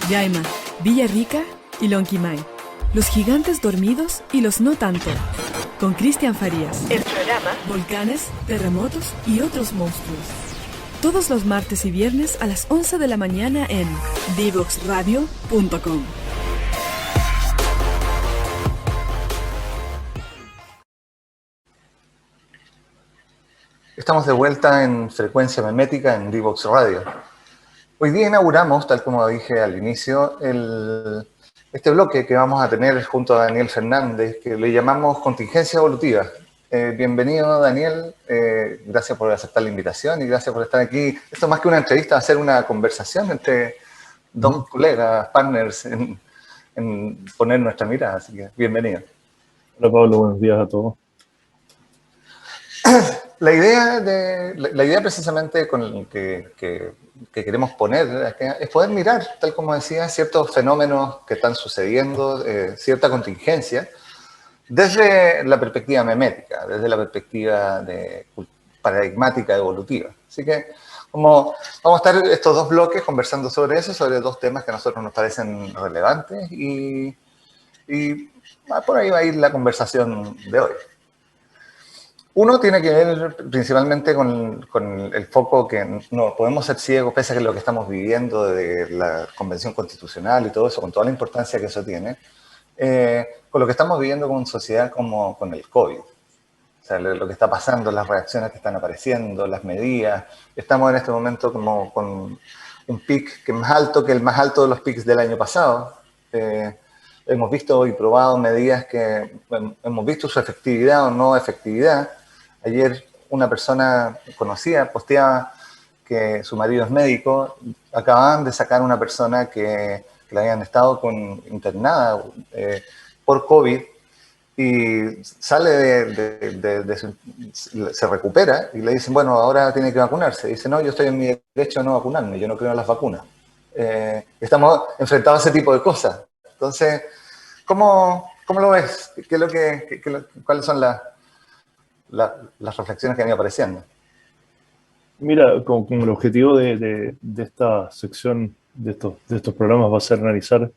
Yaima, Villa Rica y Lonquimay. Los gigantes dormidos y los no tanto. Con Cristian Farías. El programa Volcanes, Terremotos y otros monstruos. Todos los martes y viernes a las 11 de la mañana en divoxradio.com. Estamos de vuelta en Frecuencia Memética en Divox Radio. Hoy día inauguramos, tal como dije al inicio, este bloque que vamos a tener junto a Daniel Fernández, que le llamamos Contingencia Evolutiva. Bienvenido, Daniel. Gracias por aceptar la invitación y gracias por estar aquí. Esto más que una entrevista va a ser una conversación entre dos colegas, partners, en poner nuestra mirada. Así que bienvenido. Hola, Pablo. Buenos días a todos. La idea precisamente con que queremos poner es poder mirar, tal como decía, ciertos fenómenos que están sucediendo, cierta contingencia, desde la perspectiva memética, desde la perspectiva paradigmática evolutiva. Así que vamos a estar estos dos bloques conversando sobre eso, sobre dos temas que a nosotros nos parecen relevantes y por ahí va a ir la conversación de hoy. Uno tiene que ver principalmente con el foco que no podemos ser ciegos, pese a que lo que estamos viviendo de la Convención Constitucional y todo eso, con toda la importancia que eso tiene, con lo que estamos viviendo como sociedad como con el COVID. O sea, lo que está pasando, las reacciones que están apareciendo, las medidas. Estamos en este momento como con un pic que es más alto que el más alto de los pics del año pasado. Hemos visto y probado medidas que hemos visto su efectividad o no efectividad. Ayer una persona conocida posteaba que su marido es médico. Acababan de sacar a una persona que la habían estado internada por COVID y sale se recupera y le dicen, bueno, ahora tiene que vacunarse. Dice, no, yo estoy en mi derecho a no vacunarme, yo no creo en las vacunas. Estamos enfrentados a ese tipo de cosas. Entonces, ¿cómo lo ves? ¿Cuáles son las reflexiones que han ido apareciendo? Mira, como el objetivo de esta sección, de estos programas, va a ser analizar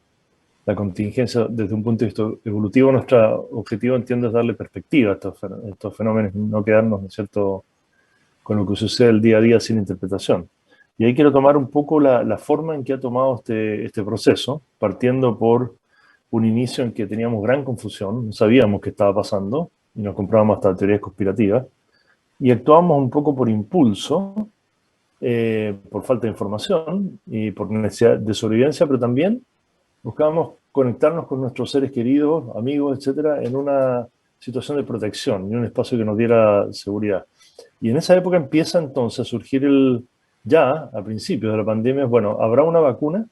la contingencia desde un punto de vista evolutivo. Nuestro objetivo, entiendo, es darle perspectiva a estos fenómenos, no quedarnos, ¿no es cierto?, con lo que sucede el día a día sin interpretación. Y ahí quiero tomar un poco la forma en que ha tomado este proceso, partiendo por un inicio en que teníamos gran confusión, no sabíamos qué estaba pasando, y nos comprábamos hasta teorías conspirativas, y actuábamos un poco por impulso, por falta de información y por necesidad de sobrevivencia, pero también buscábamos conectarnos con nuestros seres queridos, amigos, etcétera, en una situación de protección, en un espacio que nos diera seguridad. Y en esa época empieza entonces a surgir a principios de la pandemia, bueno, ¿habrá una vacuna?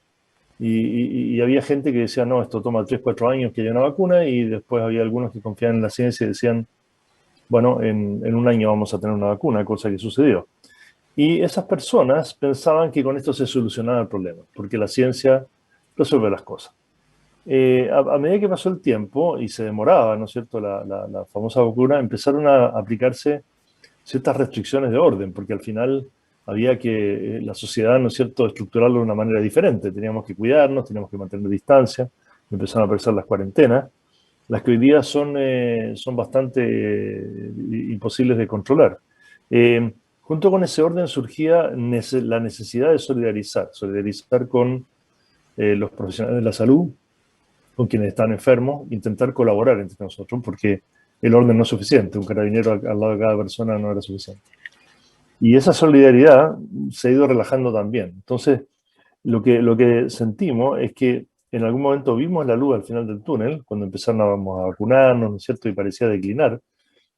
Y había gente que decía, no, esto toma 3, 4 años que haya una vacuna, y después había algunos que confiaban en la ciencia y decían, bueno, en un año vamos a tener una vacuna, cosa que sucedió. Y esas personas pensaban que con esto se solucionaba el problema, porque la ciencia resuelve las cosas. A medida que pasó el tiempo y se demoraba, ¿no es cierto?, la famosa vacuna, empezaron a aplicarse ciertas restricciones de orden, porque al final había que la sociedad, ¿no es cierto?, estructurarlo de una manera diferente. Teníamos que cuidarnos, teníamos que mantener distancia, empezaron a aparecer las cuarentenas, las que hoy día son bastante imposibles de controlar. Junto con ese orden surgía la necesidad de solidarizar con los profesionales de la salud, con quienes están enfermos, intentar colaborar entre nosotros, porque el orden no es suficiente, un carabinero al lado de cada persona no era suficiente. Y esa solidaridad se ha ido relajando también. Entonces, lo que sentimos es que en algún momento vimos la luz al final del túnel, cuando empezaron a vacunarnos, ¿no es cierto?, y parecía declinar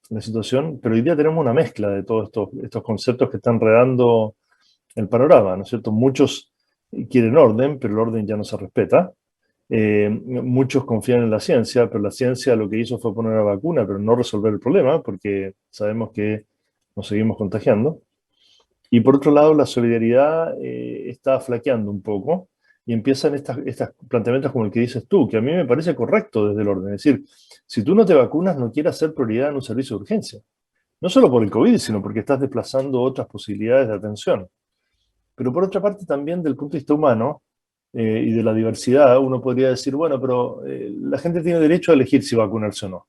la situación, pero hoy día tenemos una mezcla de todos estos conceptos que están enredando el panorama, ¿no es cierto? Muchos quieren orden, pero el orden ya no se respeta. Muchos confían en la ciencia, pero la ciencia lo que hizo fue poner la vacuna, pero no resolver el problema, porque sabemos que nos seguimos contagiando. Y por otro lado, la solidaridad está flaqueando un poco, y empiezan estos planteamientos como el que dices tú, que a mí me parece correcto desde el orden. Es decir, si tú no te vacunas, no quieras ser prioridad en un servicio de urgencia. No solo por el COVID, sino porque estás desplazando otras posibilidades de atención. Pero por otra parte, también del punto de vista humano, y de la diversidad, uno podría decir, bueno, pero la gente tiene derecho a elegir si vacunarse o no.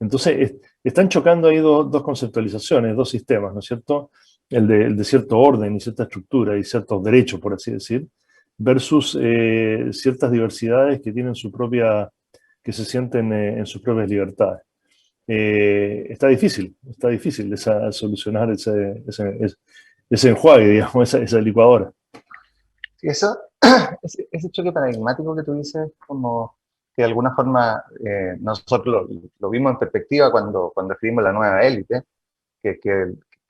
Entonces, están chocando ahí dos conceptualizaciones, dos sistemas, ¿no es cierto? El de cierto orden y cierta estructura y ciertos derechos, por así decir, versus ciertas diversidades que tienen su propia, que se sienten en sus propias libertades. Está difícil solucionar ese enjuague, digamos, esa licuadora. Y eso, ese choque paradigmático que tú dices, como que de alguna forma nosotros lo vimos en perspectiva cuando escribimos La Nueva Élite, que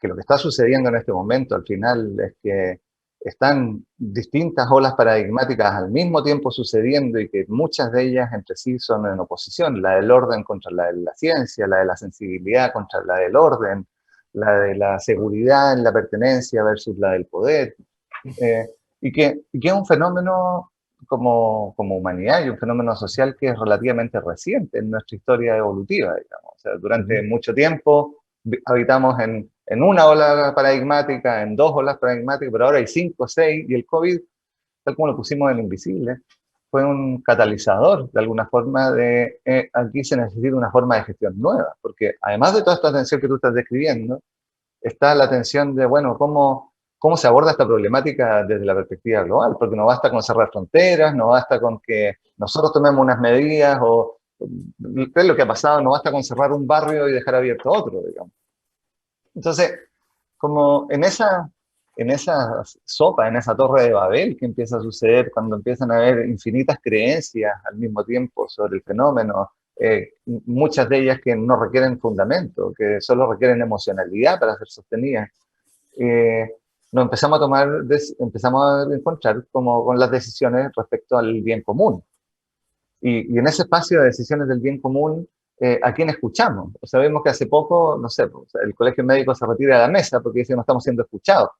lo que está sucediendo en este momento al final es que están distintas olas paradigmáticas al mismo tiempo sucediendo y que muchas de ellas entre sí son en oposición, la del orden contra la de la ciencia, la de la sensibilidad contra la del orden, la de la seguridad en la pertenencia versus la del poder, y que es un fenómeno como humanidad y un fenómeno social que es relativamente reciente en nuestra historia evolutiva, digamos. O sea, durante mucho tiempo habitamos en una ola paradigmática, en dos olas paradigmáticas, pero ahora hay 5, 6, y el COVID, tal como lo pusimos en el invisible, fue un catalizador, de alguna forma, de aquí se necesita una forma de gestión nueva, porque además de toda esta tensión que tú estás describiendo, está la tensión de, bueno, cómo se aborda esta problemática desde la perspectiva global, porque no basta con cerrar fronteras, no basta con que nosotros tomemos unas medidas, o ¿qué es lo que ha pasado? No basta con cerrar un barrio y dejar abierto otro, digamos. Entonces, como en esa sopa, en esa torre de Babel que empieza a suceder cuando empiezan a haber infinitas creencias al mismo tiempo sobre el fenómeno, muchas de ellas que no requieren fundamento, que solo requieren emocionalidad para ser sostenidas, nos empezamos a encontrar como con las decisiones respecto al bien común. Y en ese espacio de decisiones del bien común, ¿a quién escuchamos? O sea, vemos que hace poco, no sé, pues, el colegio médico se retira de la mesa porque dice que no estamos siendo escuchados.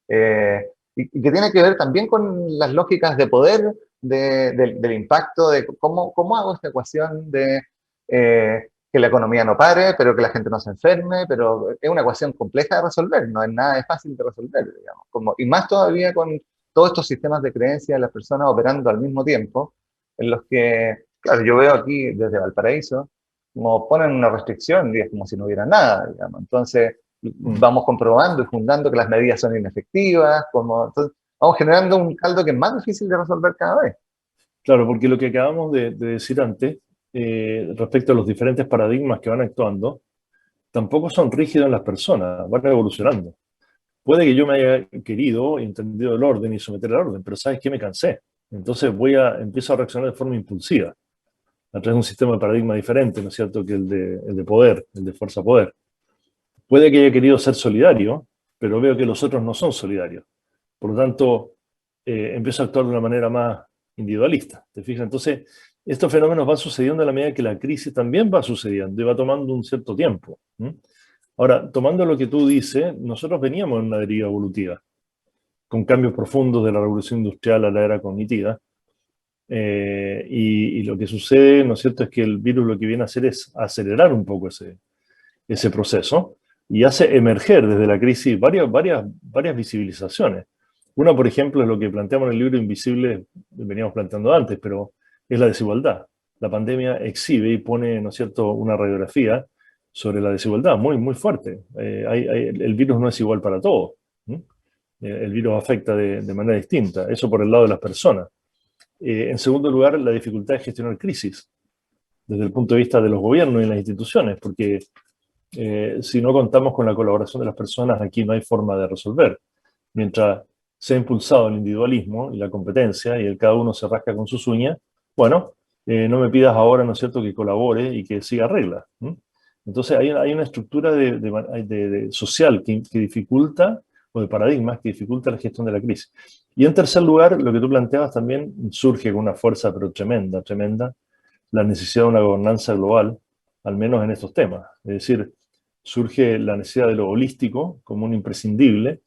Y que tiene que ver también con las lógicas de poder, del impacto, de cómo hago esta ecuación de que la economía no pare, pero que la gente no se enferme, pero es una ecuación compleja de resolver, no es nada fácil de resolver, digamos. Y más todavía con todos estos sistemas de creencias de las personas operando al mismo tiempo, en los que, claro, yo veo aquí desde Valparaíso, como ponen una restricción y es como si no hubiera nada, digamos. Entonces, vamos comprobando y fundando que las medidas son inefectivas, entonces, vamos generando un caldo que es más difícil de resolver cada vez. Claro, porque lo que acabamos de decir antes, respecto a los diferentes paradigmas que van actuando, tampoco son rígidos en las personas, van evolucionando. Puede que yo me haya querido, entendido el orden y someter al orden, pero ¿sabes qué? Me cansé. Entonces empiezo a reaccionar de forma impulsiva, a través de un sistema de paradigma diferente, ¿no es cierto?, que el de poder, el de fuerza-poder. Puede que haya querido ser solidario, pero veo que los otros no son solidarios. Por lo tanto, empiezo a actuar de una manera más individualista, ¿te fijas? Entonces, estos fenómenos van sucediendo a la medida que la crisis también va sucediendo y va tomando un cierto tiempo. Ahora, tomando lo que tú dices, nosotros veníamos en una deriva evolutiva, con cambios profundos de la revolución industrial a la era cognitiva, y lo que sucede, ¿no es cierto?, es que el virus lo que viene a hacer es acelerar un poco ese proceso y hace emerger desde la crisis varias visibilizaciones. Una, por ejemplo, es lo que planteamos en el libro Invisible, veníamos planteando antes, pero es la desigualdad. La pandemia exhibe y pone, ¿no es cierto?, una radiografía sobre la desigualdad muy, muy fuerte. El virus no es igual para todos. El virus afecta de manera distinta. Eso por el lado de las personas. En segundo lugar, la dificultad de gestionar crisis desde el punto de vista de los gobiernos y las instituciones, porque si no contamos con la colaboración de las personas, aquí no hay forma de resolver. Mientras se ha impulsado el individualismo y la competencia y el cada uno se rasca con sus uñas, bueno, no me pidas ahora, ¿no es cierto?, que colabore y que siga reglas. Entonces hay una estructura social que dificulta, o de paradigmas que dificulta la gestión de la crisis. Y en tercer lugar, lo que tú planteabas también surge con una fuerza pero tremenda, la necesidad de una gobernanza global, al menos en estos temas. Es decir, surge la necesidad de lo holístico como un imprescindible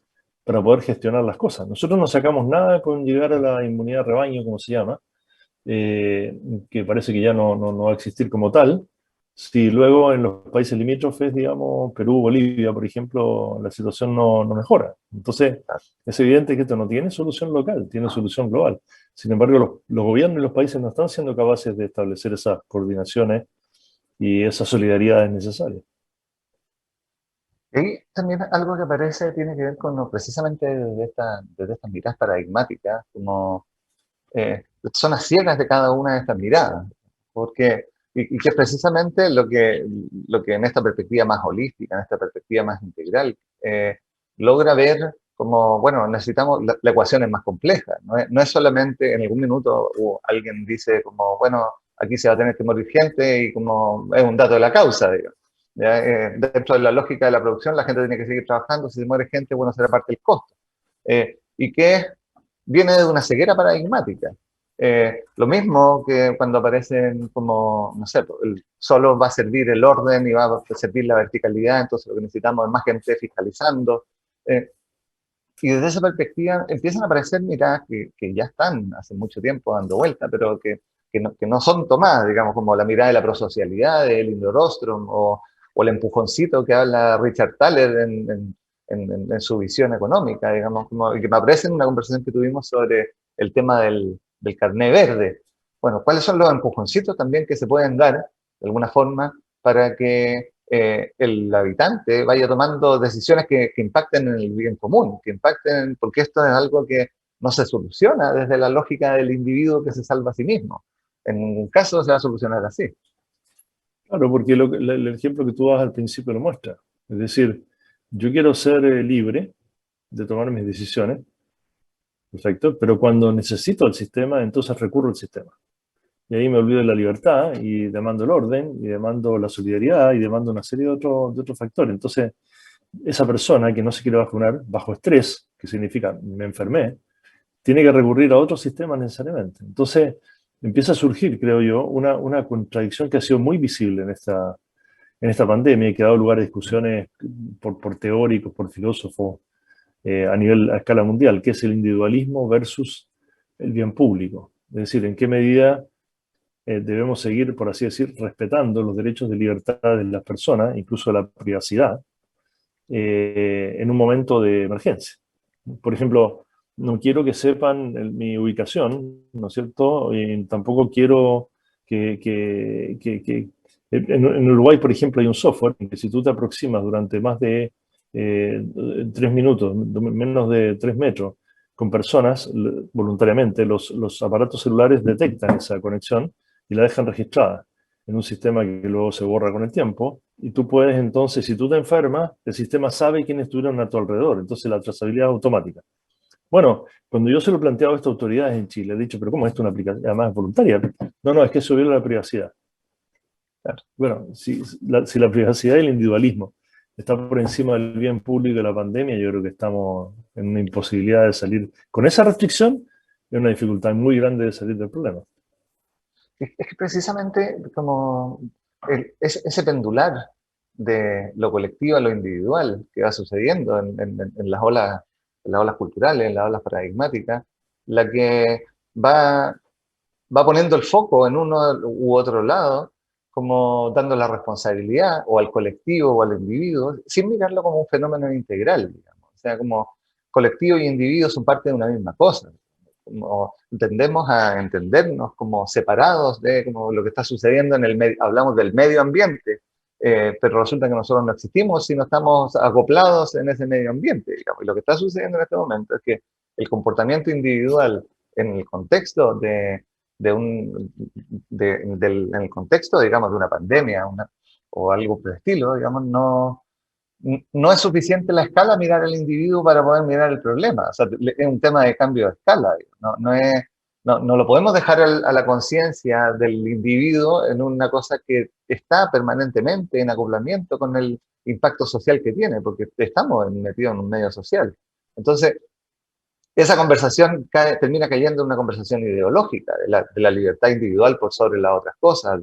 para poder gestionar las cosas. Nosotros no sacamos nada con llegar a la inmunidad de rebaño, como se llama, que parece que ya no va a existir como tal, Si luego en los países limítrofes, digamos, Perú, Bolivia, por ejemplo, la situación no mejora. Entonces, es evidente que esto no tiene solución local, tiene solución global. Sin embargo, los gobiernos y los países no están siendo capaces de establecer esas coordinaciones y esa solidaridad es necesaria. Y también algo que aparece tiene que ver con precisamente desde estas miradas paradigmáticas, como son las ciegas de cada una de estas miradas, porque, y que es precisamente lo que en esta perspectiva más holística, en esta perspectiva más integral, logra ver como, bueno, necesitamos, la ecuación es más compleja, no es solamente en algún minuto alguien dice como, bueno, aquí se va a tener que morir gente y como es un dato de la causa, digamos. ¿Ya? Dentro de la lógica de la producción, la gente tiene que seguir trabajando, si se muere gente, bueno, será parte del costo. Y que viene de una ceguera paradigmática. Lo mismo que cuando aparecen como, no sé, solo va a servir el orden y va a servir la verticalidad, entonces lo que necesitamos es más gente fiscalizando. Y desde esa perspectiva empiezan a aparecer miradas que ya están hace mucho tiempo dando vuelta, pero que no son tomadas, digamos, como la mirada de la prosocialidad de Elinor Ostrom o el empujoncito que habla Richard Thaler en su visión económica, digamos, como, y que me aparece en una conversación que tuvimos sobre el tema del carné verde. Bueno, ¿cuáles son los empujoncitos también que se pueden dar, de alguna forma, para que el habitante vaya tomando decisiones que impacten en el bien común, que impacten, porque esto es algo que no se soluciona desde la lógica del individuo que se salva a sí mismo? En ningún caso se va a solucionar así. Claro, porque el ejemplo que tú das al principio lo muestra. Es decir, yo quiero ser libre de tomar mis decisiones, perfecto, pero cuando necesito el sistema, entonces recurro al sistema. Y ahí me olvido de la libertad y demando el orden y demando la solidaridad y demando una serie de otros factores. Entonces, esa persona que no se quiere vacunar bajo estrés, que significa me enfermé, tiene que recurrir a otros sistemas necesariamente. Entonces, empieza a surgir, creo yo, una contradicción que ha sido muy visible en esta pandemia y que ha dado lugar a discusiones por teóricos, por filósofos a escala mundial, que es el individualismo versus el bien público. Es decir, en qué medida debemos seguir, por así decir, respetando los derechos de libertad de las personas, incluso la privacidad, en un momento de emergencia. Por ejemplo, no quiero que sepan mi ubicación, ¿no es cierto? Y tampoco quiero que en Uruguay, por ejemplo, hay un software que si tú te aproximas durante más de 3 minutos, menos de 3 metros, con personas, voluntariamente, los aparatos celulares detectan esa conexión y la dejan registrada en un sistema que luego se borra con el tiempo. Y tú puedes entonces, si tú te enfermas, el sistema sabe quiénes estuvieron a tu alrededor. Entonces la trazabilidad es automática. Bueno, cuando yo se lo he planteado a estas autoridades en Chile, he dicho, pero ¿cómo es esto una aplicación? Además es voluntaria. No, es que subir la privacidad. Claro. Bueno, si la privacidad y el individualismo está por encima del bien público de la pandemia, yo creo que estamos en una imposibilidad de salir. Con esa restricción, es una dificultad muy grande de salir del problema. Es que precisamente como ese pendular de lo colectivo a lo individual que va sucediendo en las olas culturales, en las olas paradigmáticas, la que va, va poniendo el foco en uno u otro lado, como dando la responsabilidad o al colectivo o al individuo, sin mirarlo como un fenómeno integral, digamos. O sea, como colectivo y individuo son parte de una misma cosa. Como tendemos a entendernos como separados de como lo que está sucediendo en el medio, hablamos del medio ambiente, pero resulta que nosotros no existimos si no estamos acoplados en ese medio ambiente, digamos. Y lo que está sucediendo en este momento es que el comportamiento individual en el contexto en el contexto, digamos, de una pandemia o algo por el estilo, digamos, no es suficiente la escala mirar al individuo para poder mirar el problema. O sea, es un tema de cambio de escala. No lo podemos dejar a la conciencia del individuo en una cosa que está permanentemente en acoplamiento con el impacto social que tiene, porque estamos metidos en un medio social. Entonces, esa conversación termina cayendo en una conversación ideológica de la libertad individual por sobre las otras cosas.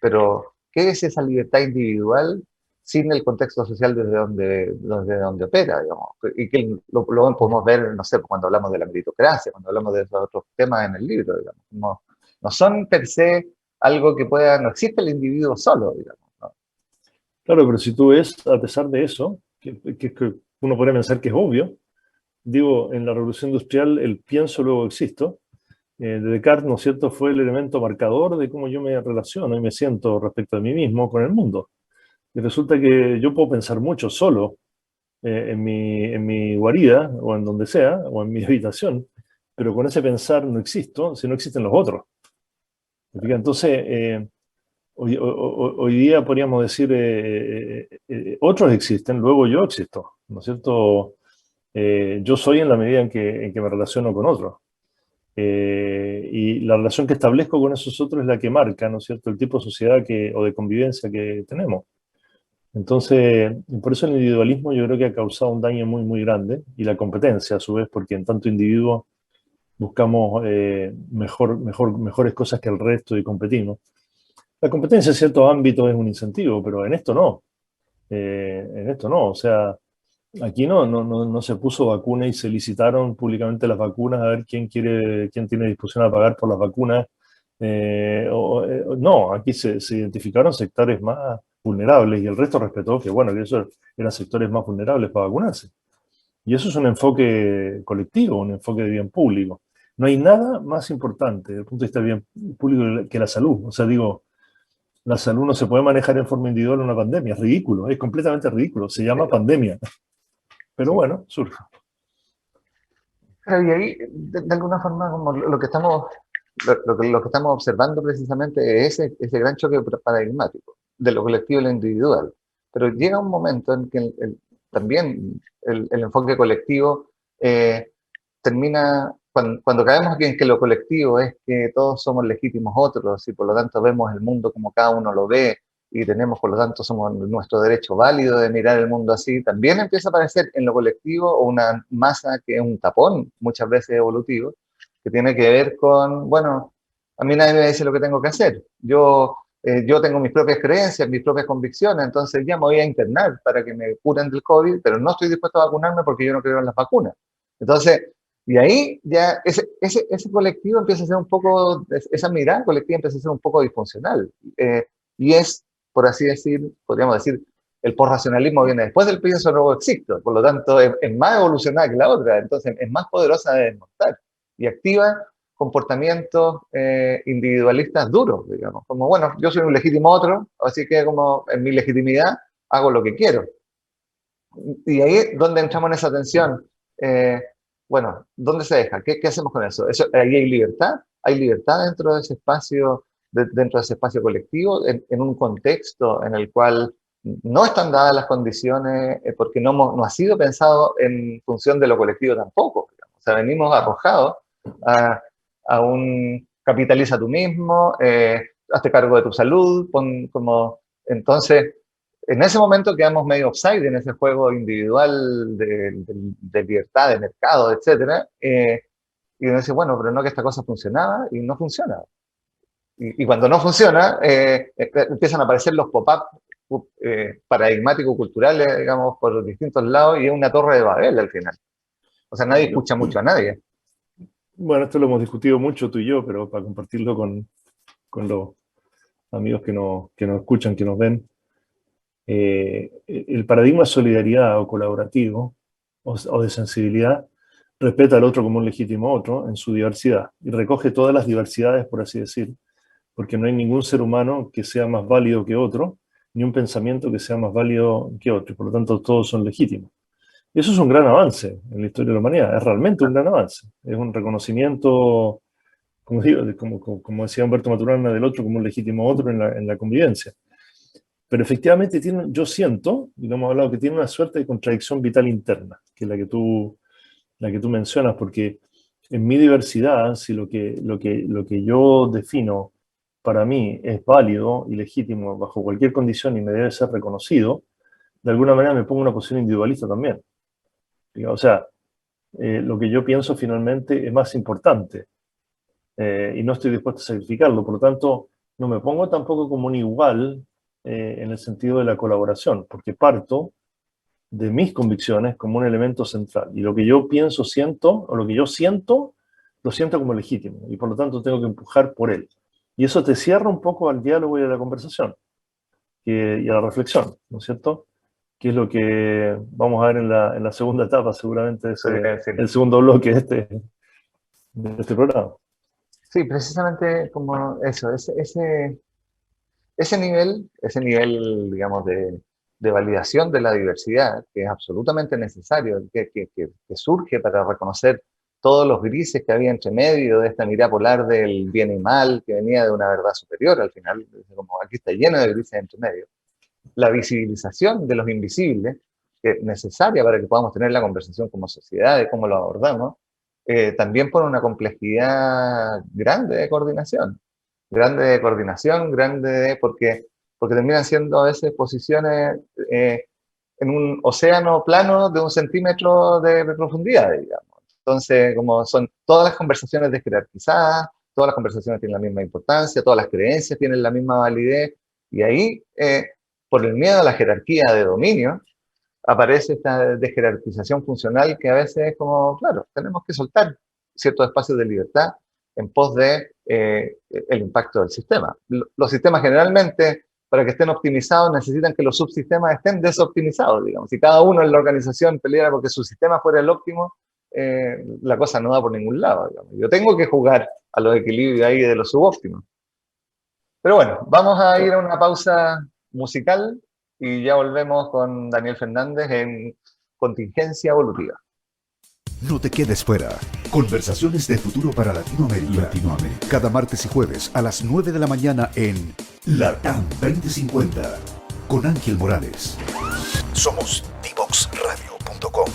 Pero, ¿qué es esa libertad individual sin el contexto social desde donde opera, digamos? Y que lo podemos ver, no sé, cuando hablamos de la meritocracia, cuando hablamos de esos otros temas en el libro, digamos. No son per se algo que pueda, no existe el individuo solo, digamos, ¿no? Claro, pero si tú ves, a pesar de eso, que uno podría pensar que es obvio, digo, en la Revolución Industrial el pienso, luego existo, de Descartes, ¿no es cierto?, fue el elemento marcador de cómo yo me relaciono y me siento respecto de mí mismo con el mundo. Y resulta que yo puedo pensar mucho solo en mi guarida, o en donde sea, o en mi habitación, pero con ese pensar no existo si no existen los otros. Entonces, hoy día podríamos decir, otros existen, luego yo existo, ¿no es cierto? Yo soy en la medida en que me relaciono con otros. Y la relación que establezco con esos otros es la que marca, ¿no es cierto?, el tipo de sociedad o de convivencia que tenemos. Entonces, por eso el individualismo yo creo que ha causado un daño muy, muy grande, y la competencia a su vez, porque en tanto individuo buscamos mejores cosas que el resto y competimos. La competencia en ciertos ámbitos es un incentivo, pero en esto no. En esto no, o sea, aquí no se puso vacuna y se licitaron públicamente las vacunas a ver quién tiene disposición a pagar por las vacunas. No, aquí se identificaron sectores más vulnerables y el resto respetó que, bueno, que esos eran sectores más vulnerables para vacunarse. Y eso es un enfoque colectivo, un enfoque de bien público. No hay nada más importante desde el punto de vista del bien público que la salud. O sea, digo, la salud no se puede manejar en forma individual en una pandemia. Es ridículo, es completamente ridículo. Se llama pandemia. Pero Sí. bueno, surge. Claro, y ahí, de alguna forma, como lo que estamos, lo que estamos observando precisamente es ese gran choque paradigmático de lo colectivo y lo individual. Pero llega un momento en que también el enfoque colectivo termina, cuando caemos en que lo colectivo es que todos somos legítimos otros y por lo tanto vemos el mundo como cada uno lo ve y tenemos, por lo tanto, somos nuestro derecho válido de mirar el mundo así, también empieza a aparecer en lo colectivo una masa que es un tapón, muchas veces evolutivo, que tiene que ver con, bueno, a mí nadie me dice lo que tengo que hacer. Yo tengo mis propias creencias, mis propias convicciones, entonces ya me voy a internar para que me curen del COVID, pero no estoy dispuesto a vacunarme porque yo no creo en las vacunas. Entonces, y ahí ya ese colectivo empieza a ser un poco, esa mirada colectiva empieza a ser un poco disfuncional. Y es, por así decir, podríamos decir, el posracionalismo viene después del pienso luego existo, por lo tanto es más evolucionada que la otra, entonces es más poderosa de desmontar y activa comportamientos individualistas duros, digamos, como bueno, yo soy un legítimo otro, así que como en mi legitimidad hago lo que quiero. Y ahí es donde entramos en esa tensión. Bueno, ¿dónde se deja? ¿Qué hacemos con eso? ¿Ahí hay libertad dentro de ese espacio, dentro de ese espacio colectivo, en un contexto en el cual no están dadas las condiciones, porque no ha sido pensado en función de lo colectivo tampoco, digamos. O sea, venimos arrojados a un capitaliza tú mismo, hazte cargo de tu salud, entonces, en ese momento quedamos medio offside en ese juego individual de libertad, de mercado, etcétera, y uno dice, bueno, pero no que esta cosa funcionaba y no funciona. Y cuando no funciona, empiezan a aparecer los pop-up paradigmáticos culturales, digamos, por distintos lados, y es una torre de Babel al final. O sea, nadie escucha mucho a nadie. Bueno, esto lo hemos discutido mucho tú y yo, pero para compartirlo con los amigos que nos escuchan, que nos ven, el paradigma de solidaridad o colaborativo o de sensibilidad respeta al otro como un legítimo otro en su diversidad y recoge todas las diversidades, por así decir, porque no hay ningún ser humano que sea más válido que otro, ni un pensamiento que sea más válido que otro, y por lo tanto todos son legítimos. Y eso es un gran avance en la historia de la humanidad, es realmente un gran avance, es un reconocimiento, como digo, como decía Humberto Maturana, del otro como un legítimo otro en la convivencia. Pero efectivamente yo siento, y lo hemos hablado, que tiene una suerte de contradicción vital interna, que es la que tú mencionas, porque en mi diversidad, si lo que yo defino para mí es válido y legítimo bajo cualquier condición y me debe ser reconocido, de alguna manera me pongo en una posición individualista también. O sea, lo que yo pienso finalmente es más importante y no estoy dispuesto a sacrificarlo. Por lo tanto, no me pongo tampoco como un igual en el sentido de la colaboración, porque parto de mis convicciones como un elemento central. Y lo que yo pienso, siento, o lo que yo siento, lo siento como legítimo. Y por lo tanto tengo que empujar por él. Y eso te cierra un poco al diálogo y a la conversación y a la reflexión, ¿no es cierto? Que es lo que vamos a ver en la segunda etapa, seguramente, el segundo bloque de este programa. Sí, precisamente como eso, ese nivel, digamos, de validación de la diversidad, que es absolutamente necesario, que surge para reconocer todos los grises que había entre medio de esta mirada polar del bien y mal, que venía de una verdad superior al final, como aquí está lleno de grises entre medio. La visibilización de los invisibles, que es necesaria para que podamos tener la conversación como sociedad de cómo lo abordamos, también pone una complejidad grande de coordinación, porque terminan siendo a veces posiciones en un océano plano de 1 centímetro de profundidad, digamos. Entonces, como son todas las conversaciones desjerarquizadas, todas las conversaciones tienen la misma importancia, todas las creencias tienen la misma validez, y ahí, por el miedo a la jerarquía de dominio, aparece esta desjerarquización funcional que a veces es como, claro, tenemos que soltar ciertos espacios de libertad en pos de el impacto del sistema. Los sistemas generalmente, para que estén optimizados, necesitan que los subsistemas estén desoptimizados, digamos. Si cada uno en la organización peleara porque su sistema fuera el óptimo, la cosa no va por ningún lado, digamos. Yo tengo que jugar a los equilibrios ahí de los subóptimos. Pero bueno, vamos a ir a una pausa musical y ya volvemos con Daniel Fernández en Contingencia Evolutiva. No te quedes fuera. Conversaciones de futuro para Latinoamérica. Cada martes y jueves a las 9 de la mañana en LATAM 2050 con Ángel Morales. Somos divoxradio.com.